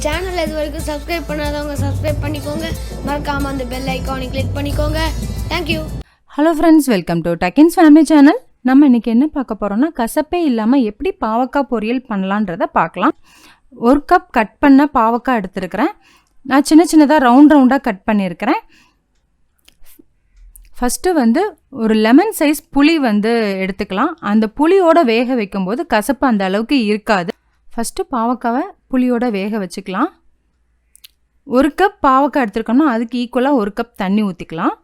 சேனலை இது வரைக்கும் சப்ஸ்கிரைப் பண்ணாதவங்க சப்ஸ்கிரைப் பண்ணிக்கோங்க. மறக்காமல் அந்த பெல் ஐக்கானை கிளிக் பண்ணிக்கோங்க. Thank you. Hello friends, welcome to Duckins family channel. நம்ம இன்றைக்கி என்ன பார்க்க போகிறோம்னா, கசப்பே இல்லாமல் எப்படி பாவக்காய் பொரியல் பண்ணலான்றதை பார்க்கலாம். 1 கப் கட் பண்ண பாவக்காய் எடுத்துருக்கிறேன். நான் சின்ன சின்னதாக ரவுண்டாக கட் பண்ணியிருக்கிறேன். ஃபஸ்ட்டு ஒரு லெமன் சைஸ் புளி எடுத்துக்கலாம். அந்த புளியோட வேக வைக்கும்போது கசப்பு அந்த அளவுக்கு இருக்காது. ஃபஸ்ட்டு பாவக்காவை புளியோட வேக வச்சுக்கலாம். 1 கப் பாவக்காய் எடுத்துருக்கோம்னா அதுக்கு ஈக்குவலாக 1 கப் தண்ணி ஊற்றிக்கலாம்.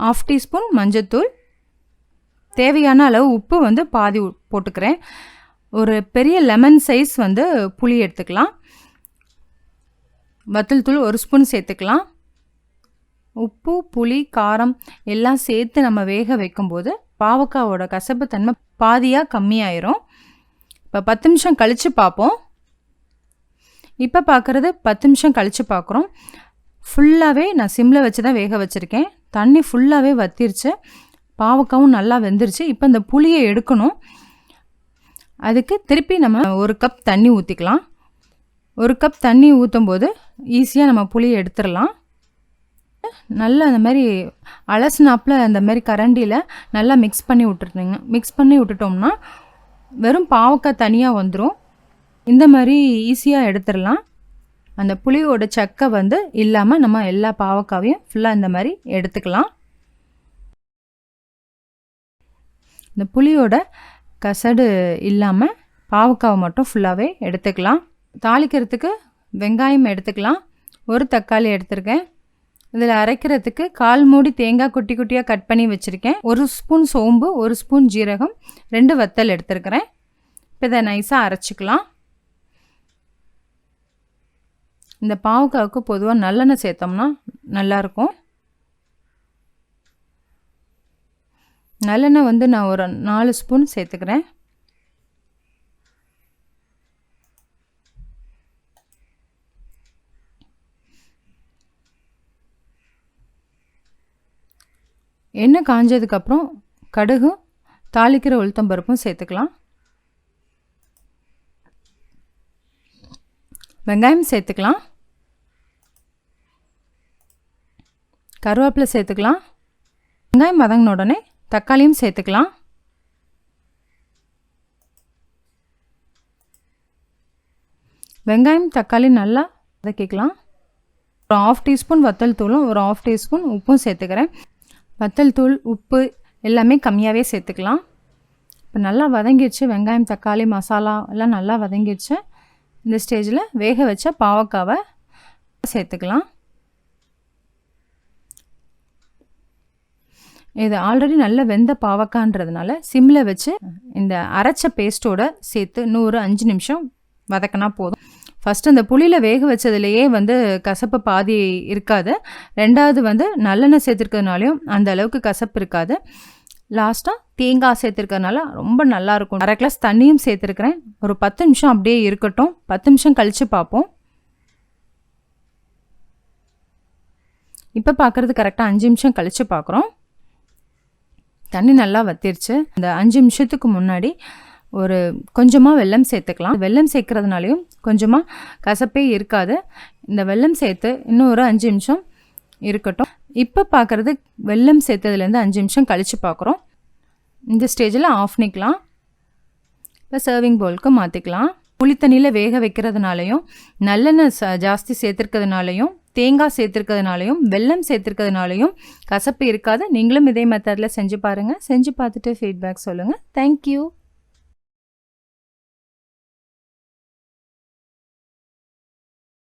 ½ டீஸ்பூன் மஞ்சத்தூள், தேவையான அளவு உப்பு பாதி போட்டுக்கிறேன். ஒரு பெரிய லெமன் சைஸ் புளி எடுத்துக்கலாம். வத்தல் தூள் 1 ஸ்பூன் சேர்த்துக்கலாம். உப்பு, புளி, காரம் எல்லாம் சேர்த்து நம்ம வேக வைக்கும்போது பாவக்காவோட கசப்பு தன்மை பாதியாக கம்மியாயிரும். இப்போ 10 நிமிஷம் கழித்து பார்ப்போம். இப்போ பார்க்குறது 10 நிமிஷம் கழித்து பார்க்குறோம். ஃபுல்லாகவே நான் சிம்மில் வச்சு தான் வேக வச்சுருக்கேன். தண்ணி ஃபுல்லாகவே வத்திருச்சு, பாவக்காவும் நல்லா வெந்துருச்சு. இப்போ இந்த புளியை எடுக்கணும். அதுக்கு திருப்பி நம்ம 1 கப் தண்ணி ஊற்றிக்கலாம். 1 கப் தண்ணி ஊற்றும் போது ஈஸியாக நம்ம புளியை எடுத்துடலாம். நல்லா அந்த மாதிரி அலசினாப்பில் அந்த மாதிரி கரண்டியில் நல்லா மிக்ஸ் பண்ணி விட்டுருங்க. மிக்ஸ் பண்ணி விட்டுட்டோம்னா வெறும் பாவக்காய் தனியாக வந்துடும். இந்த மாதிரி ஈஸியாக எடுத்துடலாம். அந்த புளியோட சக்கை இல்லாமல் நம்ம எல்லா பாவக்காவையும் ஃபுல்லாக இந்த மாதிரி எடுத்துக்கலாம். இந்த புளியோட கசடு இல்லாமல் பாவக்காவை மட்டும் ஃபுல்லாகவே எடுத்துக்கலாம். தாளிக்கிறதுக்கு வெங்காயம் எடுத்துக்கலாம். 1 தக்காளி எடுத்துருக்கேன். இதில் அரைக்கிறதுக்கு 1/4 மூடி தேங்காய் குட்டி குட்டியாக கட் பண்ணி வச்சுருக்கேன். 1 ஸ்பூன் சோம்பு, 1 ஸ்பூன் ஜீரகம், 2 வத்தல் எடுத்துருக்கிறேன். இப்போ இதை நைஸாக அரைச்சிக்கலாம். இந்த பாவக்காவுக்கு பொதுவாக நல்லெண்ணெய் சேர்த்தோம்னா நல்லாயிருக்கும். நல்லெண்ணெய் நான் ஒரு 4 ஸ்பூன் சேர்த்துக்கிறேன். எண்ணெய் காஞ்சதுக்கப்புறம் கடுகும் தாளிக்கிற உளுத்தம்பருப்பும் சேர்த்துக்கலாம். வெங்காயம் சேர்த்துக்கலாம். கருவேப்பிலை சேர்த்துக்கலாம். வெங்காயம் வதங்கின உடனே தக்காளியும் சேர்த்துக்கலாம். வெங்காயம் தக்காளி நல்லா வதக்கிக்கலாம். ஒரு ½ டீஸ்பூன் வத்தல் தூளும் ஒரு ½ டீஸ்பூன் உப்பும் சேர்த்துக்கிறேன். வத்தல் தூள், உப்பு எல்லாமே கம்மியாகவே சேர்த்துக்கலாம். இப்போ நல்லா வதங்கிடுச்சு. வெங்காயம், தக்காளி, மசாலா எல்லாம் நல்லா வதங்கிடுச்சு. இந்த ஸ்டேஜில் வேக வச்ச பாவக்காவை சேர்த்துக்கலாம். இது ஆல்ரெடி நல்ல வெந்த பாவக்கான்றதுனால சிம்மில் வச்சு இந்த அரைச்ச பேஸ்ட்டோட சேர்த்து 5 நிமிஷம் வதக்கினா போதும். ஃபஸ்ட்டு அந்த புளியில் வேக வச்சதுலேயே கசப்பு பாதி இருக்காது. ரெண்டாவது நல்லெண்ணெய் சேர்த்துருக்கிறதுனாலையும் அந்த அளவுக்கு கசப்பு இருக்காது. லாஸ்ட்டாக தேங்காய் சேர்த்துருக்கிறதுனால ரொம்ப நல்லாயிருக்கும். 1/2 கிளாஸ் தண்ணியும் சேர்த்துருக்கிறேன். ஒரு 10 நிமிஷம் அப்படியே இருக்கட்டும். 10 நிமிஷம் கழித்து பார்ப்போம். இப்போ பார்க்குறது கரெக்டாக 5 நிமிஷம் கழித்து பார்க்குறோம். தண்ணி நல்லா வத்திருச்சு. இந்த 5 நிமிஷத்துக்கு முன்னாடி ஒரு கொஞ்சமாக வெல்லம் சேர்த்துக்கலாம். வெல்லம் சேர்க்கறதுனாலையும் கொஞ்சமாக கசப்பே இருக்காது. இந்த வெல்லம் சேர்த்து இன்னும் ஒரு 5 நிமிஷம் இருக்கட்டும். இப்போ பார்க்குறது வெல்லம் சேர்த்ததுலேருந்து 5 நிமிஷம் கழித்து பார்க்குறோம். இந்த ஸ்டேஜில் ஆஃப் பண்ணிக்கலாம். இப்போ சர்விங் பவுலுக்கு மாற்றிக்கலாம். புளித்தண்ணியில் வேக வைக்கிறதுனாலையும் நல்லெண்ணெய் ஜாஸ்தி சேர்த்துருக்கிறதுனாலையும் தேங்காய் சேர்த்துருக்கிறதுனாலையும் வெல்லம் சேர்த்துருக்கிறதுனாலையும் கசப்பு இருக்காது. நீங்களும் இதே மெத்தடில் செஞ்சு பாருங்கள். செஞ்சு பார்த்துட்டு ஃபீட்பேக் சொல்லுங்கள். தேங்க்யூ.